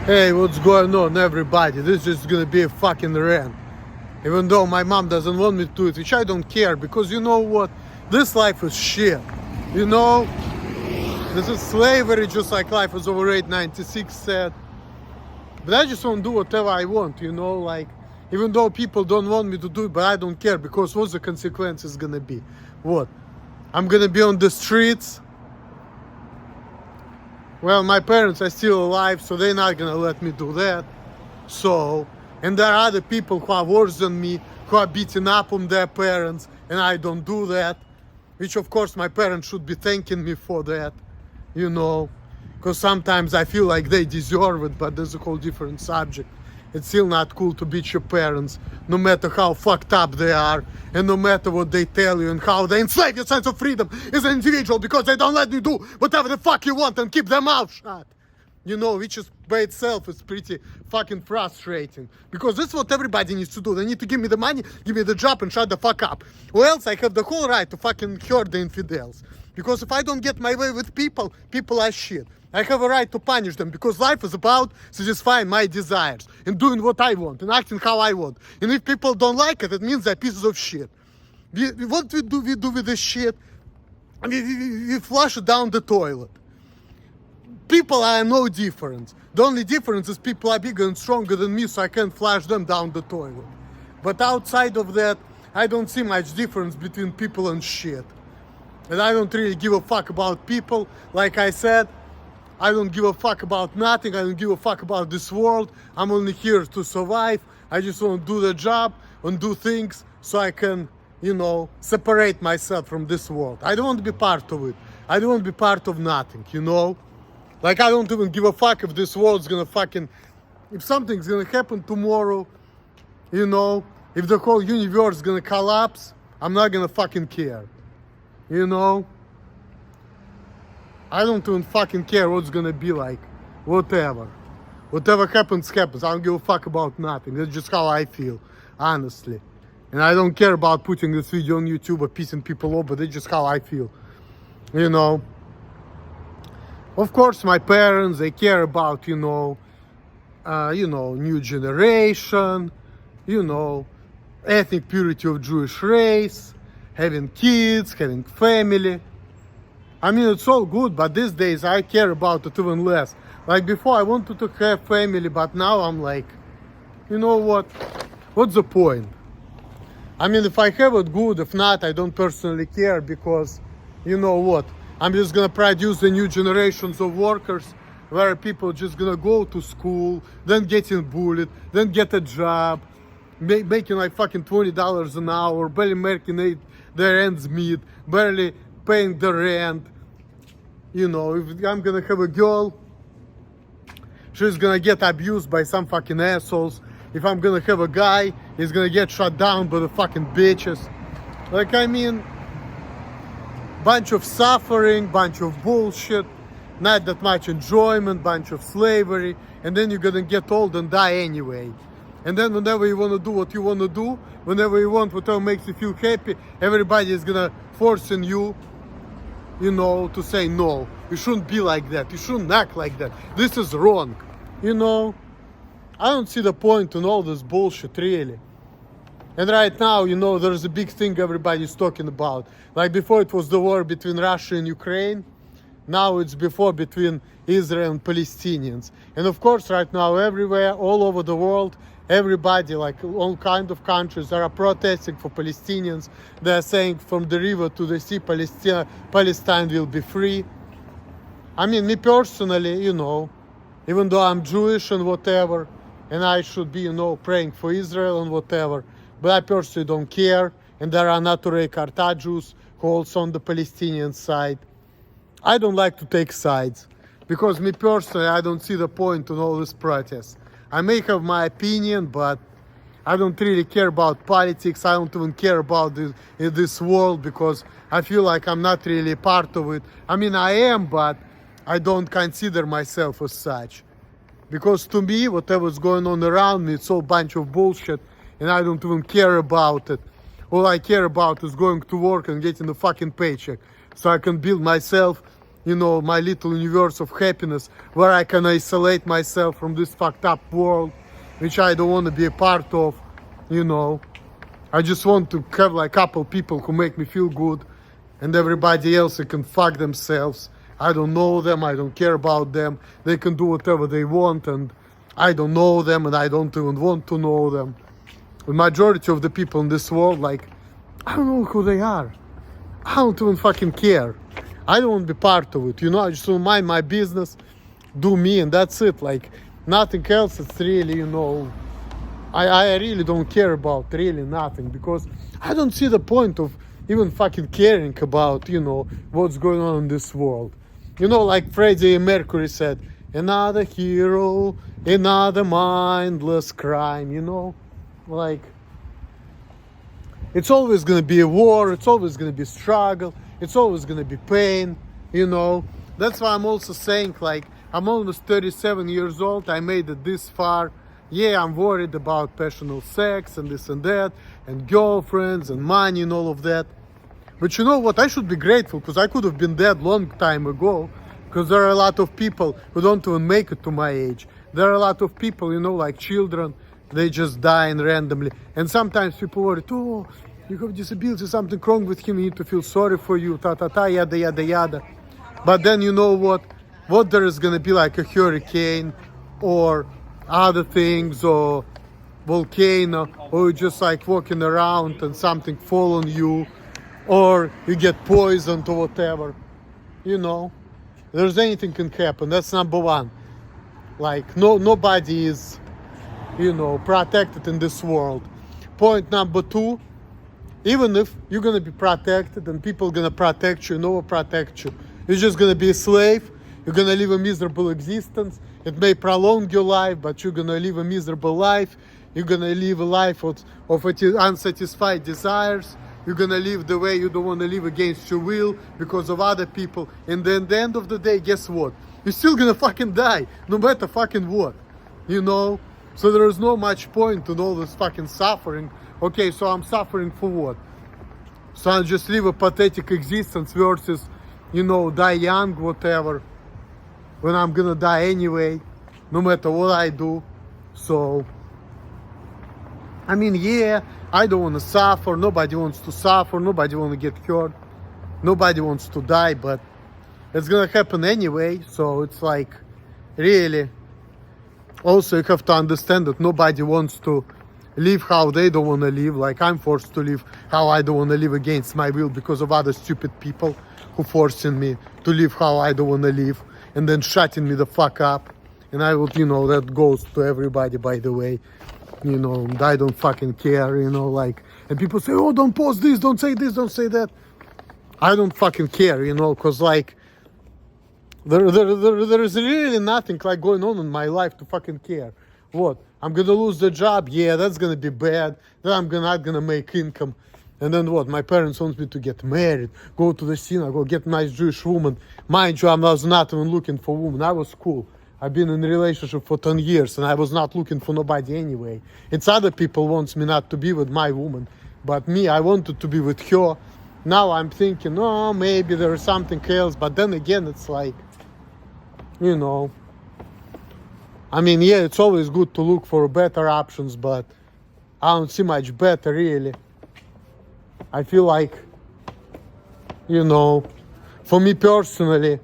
Hey, what's going on, everybody? This is gonna be a fucking rant. Even though my mom doesn't want me to do it, which I don't care, because you know what? This life is shit. You know? This is slavery, just like Life is Over 896 said. But I just want to do whatever I want, you know? Like, even though people don't want me to do it, but I don't care, because what's the consequences gonna be? What? I'm gonna be on the streets? Well, my parents are still alive, so they're not gonna let me do that. So, and there are other people who are worse than me, who are beating up on their parents, and I don't do that. Which, of course, my parents should be thanking me for that, you know. Because sometimes I feel like they deserve it, but there's a whole different subject. It's still not cool to beat your parents, no matter how fucked up they are, and no matter what they tell you, and how they enslave your sense of freedom as an individual because they don't let you do whatever the fuck you want and keep their mouth shut. You know, which is by itself is pretty fucking frustrating. Because this is what everybody needs to do. They need to give me the money, give me the job, and shut the fuck up. Or else I have the whole right to fucking hurt the infidels. Because if I don't get my way with people, people are shit. I have a right to punish them, because life is about satisfying my desires and doing what I want and acting how I want. And if people don't like it, it means they're pieces of shit. What we do with this shit? We flush it down the toilet. People are no different. The only difference is people are bigger and stronger than me, so I can't flush them down the toilet. But outside of that, I don't see much difference between people and shit. And I don't really give a fuck about people. Like I said, I don't give a fuck about nothing. I don't give a fuck about this world. I'm only here to survive. I just want to do the job and do things so I can, you know, separate myself from this world. I don't want to be part of it. I don't want to be part of nothing, you know? Like, I don't even give a fuck if this world's gonna fucking... If something's gonna happen tomorrow, you know? If the whole universe is gonna collapse, I'm not gonna fucking care. You know? I don't even fucking care what's gonna be like. Whatever. Whatever happens, happens. I don't give a fuck about nothing. That's just how I feel, honestly. And I don't care about putting this video on YouTube or pissing people off, but that's just how I feel. You know? Of course, my parents, they care about, you know, new generation, you know, ethnic purity of Jewish race, having kids, having family. I mean, it's all good, but these days I care about it even less. Like before, I wanted to have family, but now I'm like, you know what? What's the point? I mean, if I have it, good. If not, I don't personally care, because, you know what? I'm just gonna produce the new generations of workers where people just gonna go to school, then getting bullied, then get a job, making like fucking $20 an hour, barely making their ends meet, barely paying the rent. You know, if I'm gonna have a girl, she's gonna get abused by some fucking assholes. If I'm gonna have a guy, he's gonna get shut down by the fucking bitches. Like, I mean, bunch of suffering, bunch of bullshit, not that much enjoyment, bunch of slavery, and then you're gonna get old and die anyway. And then whenever you wanna do what you wanna do, whenever you want whatever makes you feel happy, everybody is gonna forcing you, you know, to say no. You shouldn't be like that. You shouldn't act like that. This is wrong. You know, I don't see the point in all this bullshit, really. And right now, you know, there's a big thing everybody's talking about. Like before it was the war between Russia and Ukraine. Now it's between Israel and Palestinians. And of course, right now, everywhere, all over the world, everybody, like all kinds of countries, are protesting for Palestinians. They're saying from the river to the sea, Palestine will be free. I mean, me personally, you know, even though I'm Jewish and whatever, and I should be, you know, praying for Israel and whatever, but I personally don't care. And there are Naturei Karta Jews who are also on the Palestinian side. I don't like to take sides, because me personally, I don't see the point in all this protest. I may have my opinion, but I don't really care about politics. I don't even care about this world, because I feel like I'm not really a part of it. I mean, I am, but I don't consider myself as such. Because to me, whatever's going on around me, it's all a bunch of bullshit, and I don't even care about it. All I care about is going to work and getting a fucking paycheck, so I can build myself, you know, my little universe of happiness where I can isolate myself from this fucked up world, which I don't want to be a part of, you know. I just want to have like couple people who make me feel good, and everybody else, they can fuck themselves. I don't know them, I don't care about them. They can do whatever they want, and I don't know them, and I don't even want to know them. The majority of the people in this world, like, I don't know who they are. I don't even fucking care. I don't want to be part of it, you know. I just want to mind my business, do me, and that's it. Like, nothing else. It's really, you know, I really don't care about really nothing, because I don't see the point of even fucking caring about, you know, what's going on in this world. You know, like Freddie Mercury said, another hero, another mindless crime, you know? Like, it's always gonna be a war, it's always gonna be struggle, it's always gonna be pain, you know? That's why I'm also saying, like, I'm almost 37 years old, I made it this far. Yeah, I'm worried about passionate sex and this and that, and girlfriends and money and all of that. But you know what, I should be grateful, because I could have been dead long time ago, because there are a lot of people who don't even make it to my age. There are a lot of people, you know, like children, they just die randomly. And sometimes people worry, oh, you have disability, something wrong with him, you need to feel sorry for you, yada, yada, yada. But then you know what there is gonna be, like a hurricane, or other things, or volcano, or you're just like walking around and something fall on you, or you get poisoned or whatever, you know. There's anything can happen. That's number one. Like, nobody is, you know, protected in this world. Point number two, even if you're gonna be protected and people gonna protect you, no one protect you. You're just gonna be a slave. You're gonna live a miserable existence. It may prolong your life, but you're gonna live a miserable life. You're gonna live a life of unsatisfied desires. You're gonna live the way you don't want to live against your will because of other people. And then at the end of the day, guess what? You're still gonna fucking die, no matter fucking what. You know? So there is no much point in all this fucking suffering. Okay, so I'm suffering for what? So I just live a pathetic existence versus, you know, die young, whatever. When I'm gonna die anyway, no matter what I do. So, I mean, yeah, I don't want to suffer. Nobody wants to suffer. Nobody wants to get hurt. Nobody wants to die, but it's gonna happen anyway. So it's like, really. Also, you have to understand that nobody wants to live how they don't want to live. Like, I'm forced to live how I don't want to live against my will because of other stupid people who forcing me to live how I don't want to live, and then shutting me the fuck up. And I would, you know, that goes to everybody, by the way. You know, I don't fucking care, you know, like, and people say, oh, don't post this, don't say this, don't say that. I don't fucking care, you know, because, like, there is really nothing, like, going on in my life to fucking care. What? I'm gonna lose the job? Yeah, that's gonna be bad. Then I'm not gonna make income. And then what? My parents want me to get married, go to the synagogue, get a nice Jewish woman. Mind you, I was not even looking for a woman. I was cool. I've been in a relationship for 10 years and I was not looking for nobody anyway. It's other people wants me not to be with my woman. But me, I wanted to be with her. Now I'm thinking, oh, maybe there is something else. But then again, it's like, you know, I mean, yeah, it's always good to look for better options, but I don't see much better, really. I feel like, you know, for me personally,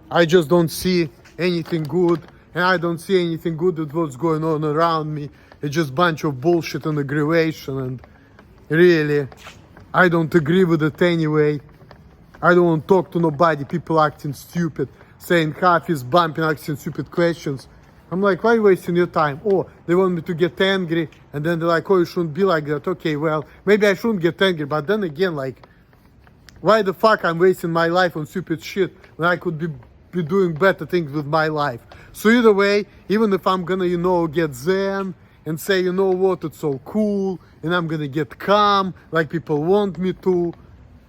I just don't see anything good, and I don't see anything good with what's going on around me. It's just a bunch of bullshit and aggravation, and really, I don't agree with it anyway. I don't want to talk to nobody, people acting stupid, saying half is bumping, asking stupid questions. I'm like, why are you wasting your time? Oh, they want me to get angry, and then they're like, oh, you shouldn't be like that. Okay, well, maybe I shouldn't get angry, but then again, like, why the fuck I'm wasting my life on stupid shit when I could be doing better things with my life? So either way, even if I'm gonna, you know, get zen and say, you know what, it's all cool, and I'm gonna get calm like people want me to,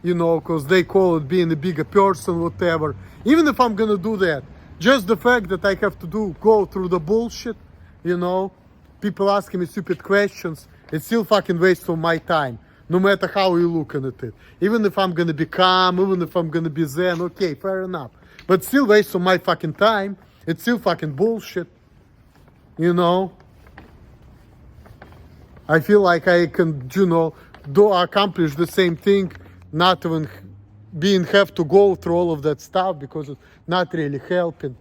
you know, because they call it being a bigger person, whatever. Even if I'm gonna do that, just the fact that I have to go through the bullshit, you know, people asking me stupid questions, it's still fucking waste of my time. no matter how you're looking at it. Even if I'm gonna be calm, even if I'm gonna be zen, okay, fair enough. But still waste of my fucking time. It's still fucking bullshit. You know? I feel like I can, accomplish the same thing, not even have to go through all of that stuff because it's not really helping.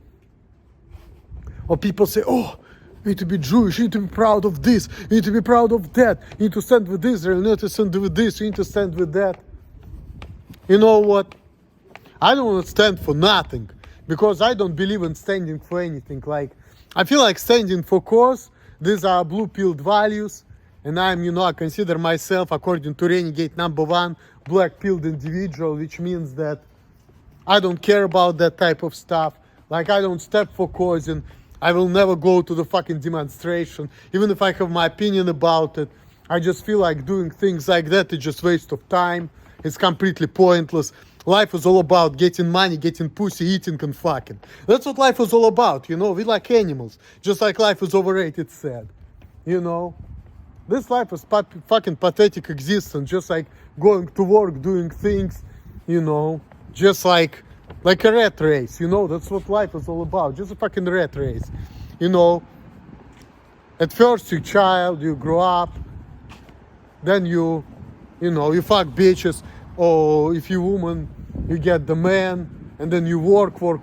Or people say, oh, you need to be Jewish, you need to be proud of this, you need to be proud of that, you need to stand with Israel, you need to stand with this, you need to stand with that. You know what? I don't want to stand for nothing because I don't believe in standing for anything. Like, I feel like standing for cause, these are blue-pilled values, and I'm, I consider myself, according to Renegade #1, black-pilled individual, which means that I don't care about that type of stuff. Like, I don't step for causing. I will never go to the fucking demonstration, even if I have my opinion about it. I just feel like doing things like that is just waste of time. It's completely pointless. Life is all about getting money, getting pussy, eating and fucking. That's what life is all about, We like animals. Just like life is overrated, sad. This life is fucking pathetic existence. Just like going to work, doing things, just like a rat race, That's what life is all about. Just a fucking rat race, At first you child, you grow up. Then you fuck bitches. Or if you're woman, you get the man, and then you work. Or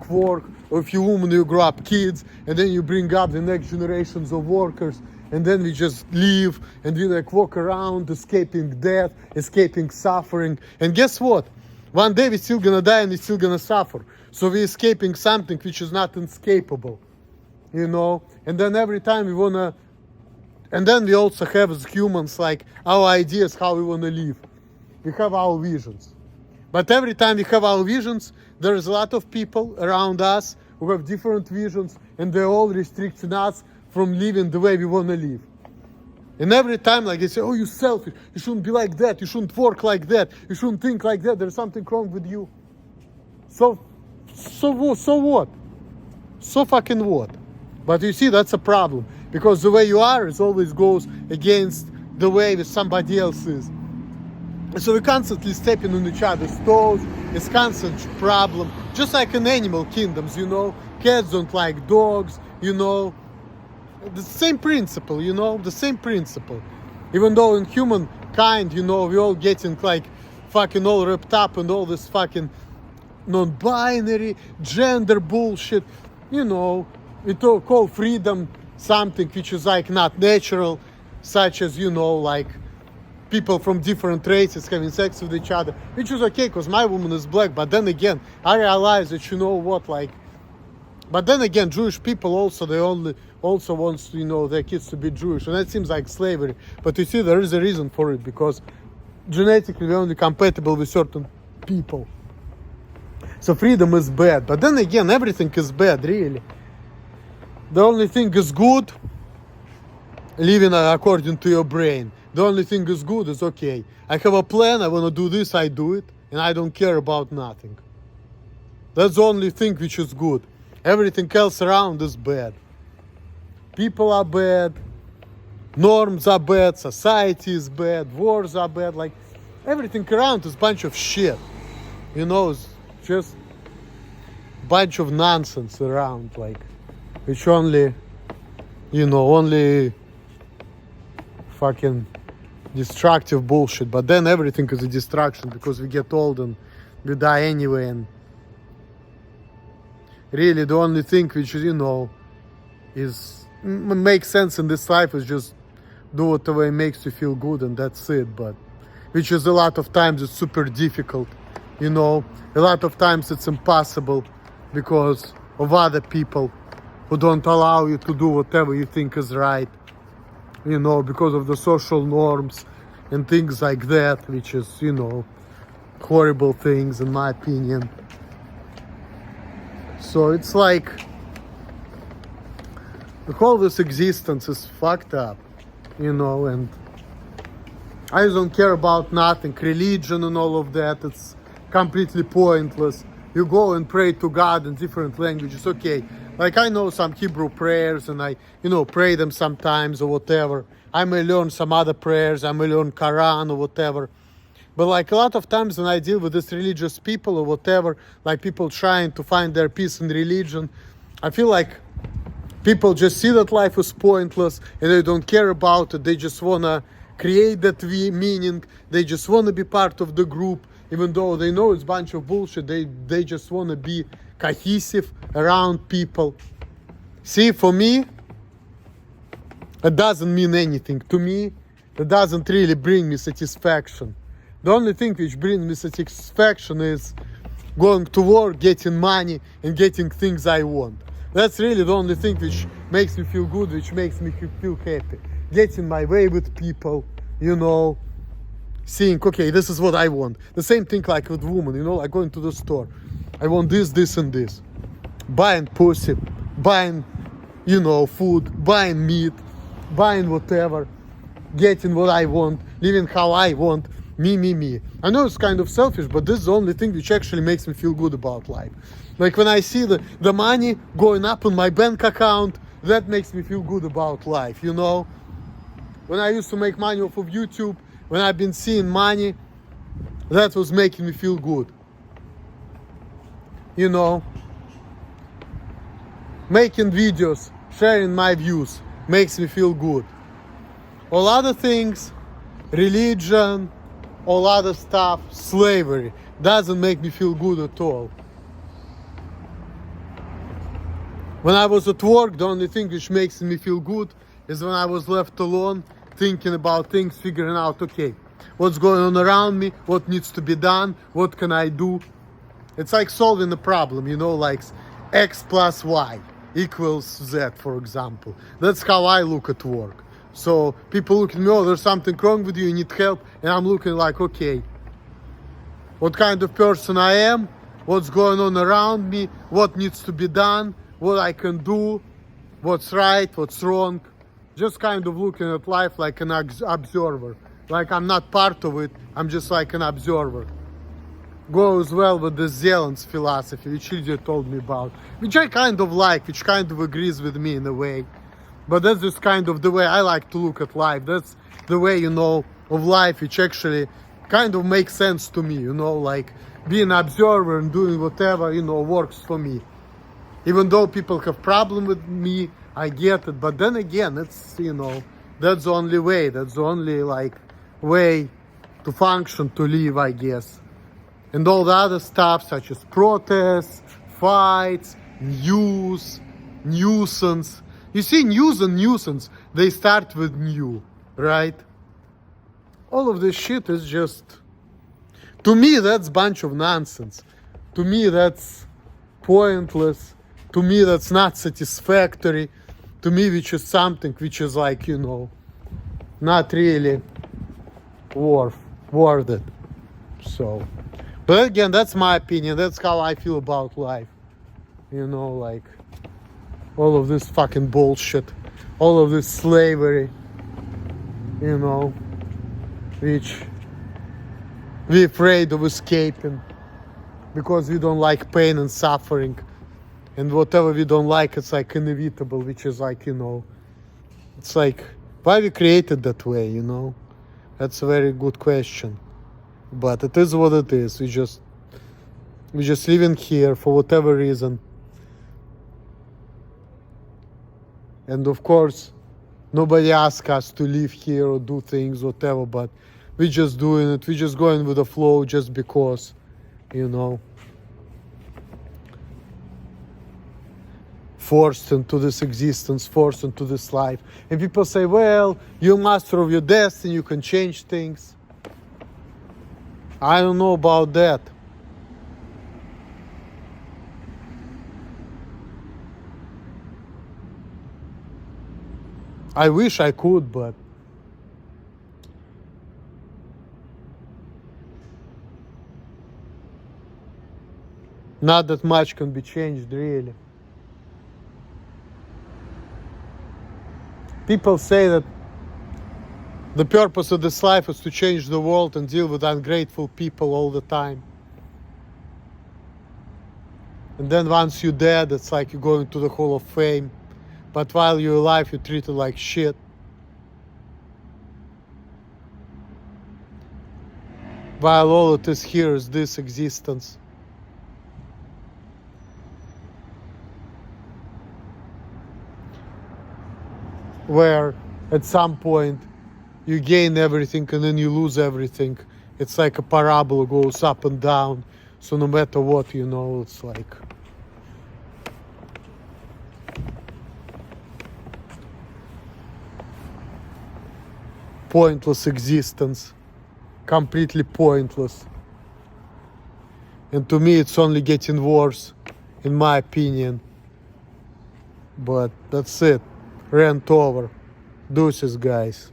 if you're woman, you grow up kids, and then you bring up the next generations of workers, and then we just live, and we walk around, escaping death, escaping suffering. And guess what? One day we're still gonna die and we're still gonna suffer. So we're escaping something which is not escapable, And then every time we wanna, and then we also have as humans like our ideas how we wanna live. We have our visions. But every time we have our visions, there is a lot of people around us who have different visions, and they're all restricting us from living the way we want to live. And every time, like, they say, oh, you're selfish, you shouldn't be like that, you shouldn't work like that, you shouldn't think like that, there's something wrong with you. So what? So fucking what? But you see, that's a problem. Because the way you are is always goes against the way that somebody else is. So we're constantly stepping on each other's toes. It's constant problem. Just like in animal kingdoms, Cats don't like dogs, The same principle, The same principle. Even though in humankind, we all getting like fucking all wrapped up in all this fucking non-binary, gender bullshit. We call freedom something which is like not natural, such as, like people from different races having sex with each other, which is okay because my woman is black. But then again, I realize that but then again, Jewish people also, they also wants their kids to be Jewish, and that seems like slavery. But you see, there is a reason for it, because genetically we're only compatible with certain people. So freedom is bad, but then again, everything is bad, really. The only thing is good, living according to your brain. The only thing is good is, okay, I have a plan, I want to do this, I do it, and I don't care about nothing. That's the only thing which is good. Everything else around is bad. People are bad, norms are bad, society is bad, wars are bad, like everything around is a bunch of shit. It's just a bunch of nonsense around, like, which only fucking destructive bullshit. But then everything is a distraction because we get old and we die anyway. And really the only thing which is makes sense in this life is just do whatever makes you feel good, and that's it. But which is a lot of times it's super difficult. A lot of times it's impossible because of other people who don't allow you to do whatever you think is right. Because of the social norms and things like that, which is, horrible things in my opinion. So it's like, the whole this existence is fucked up, and I don't care about nothing, religion and all of that, it's completely pointless. You go and pray to God in different languages, okay. Like I know some Hebrew prayers and I, pray them sometimes or whatever. I may learn some other prayers, I may learn Quran or whatever. But like a lot of times when I deal with these religious people or whatever, like people trying to find their peace in religion, I feel like people just see that life is pointless and they don't care about it. They just want to create that meaning. They just want to be part of the group, even though they know it's a bunch of bullshit. They just want to be cohesive around people. See, for me, it doesn't mean anything. To me, it doesn't really bring me satisfaction. The only thing which brings me satisfaction is going to work, getting money, and getting things I want. That's really the only thing which makes me feel good, which makes me feel happy. Getting my way with people, you know, seeing, okay, this is what I want. The same thing like with women, you know, like going to the store. I want this, this, and this. Buying pussy, buying, you know, food, buying meat, buying whatever, getting what I want, living how I want. Me. I know it's kind of selfish, but this is the only thing which actually makes me feel good about life. Like when I see the money going up on my bank account, that makes me feel good about life, you know? When I used to make money off of YouTube, when I've been seeing money, that was making me feel good. You know? Making videos, sharing my views, makes me feel good. All other things, religion, all other stuff, slavery, doesn't make me feel good at all. When I was at work, the only thing which makes me feel good is when I was left alone, thinking about things, figuring out, okay, what's going on around me, what needs to be done, what can I do. It's like solving a problem, you know, like X plus Y equals Z, for example. That's how I look at work. So people look at me, oh, there's something wrong with you, you need help. And I'm looking like, okay, what kind of person I am, what's going on around me, what needs to be done, what I can do, what's right, what's wrong. Just kind of looking at life like an observer. Like I'm not part of it, I'm just like an observer. Goes well with the Zelens philosophy, which Ilya told me about, which I kind of like, which kind of agrees with me in a way. But that's just kind of the way I like to look at life. That's the way, you know, of life, which actually kind of makes sense to me, you know, like being an observer and doing whatever, you know, works for me. Even though people have problem with me, I get it. But then again, it's, you know, that's the only way. That's the only, like, way to function, to live, I guess. And all the other stuff, such as protests, fights, news, nuisance. You see, news and nuisance, they start with new, right? All of this shit is just, to me, that's a bunch of nonsense. To me, that's pointless. To me, that's not satisfactory. To me, which is something which is like, you know, not really worth it. So, but again, that's my opinion. That's how I feel about life. You know, like, all of this fucking bullshit, all of this slavery, you know, which we're afraid of escaping because we don't like pain and suffering, and whatever we don't like, it's like inevitable, which is like, you know, it's like, why we created that way, you know? That's a very good question, but it is what it is. We just living here for whatever reason. And of course, nobody asks us to live here or do things, whatever, but we're just doing it. We're just going with the flow just because, you know, forced into this existence, forced into this life. And people say, well, you're master of your destiny, you can change things. I don't know about that. I wish I could, but not that much can be changed, really. People say that the purpose of this life is to change the world and deal with ungrateful people all the time. And then once you're dead, it's like you're going to the Hall of Fame. But while you're alive, you're treated like shit. while all it is here is this existence. Where at some point you gain everything and then you lose everything. It's like a parabola, goes up and down. So no matter what, you know, it's like pointless existence. Completely pointless. And to me it's only getting worse, in my opinion. But that's it. Rant over. Deuces, guys.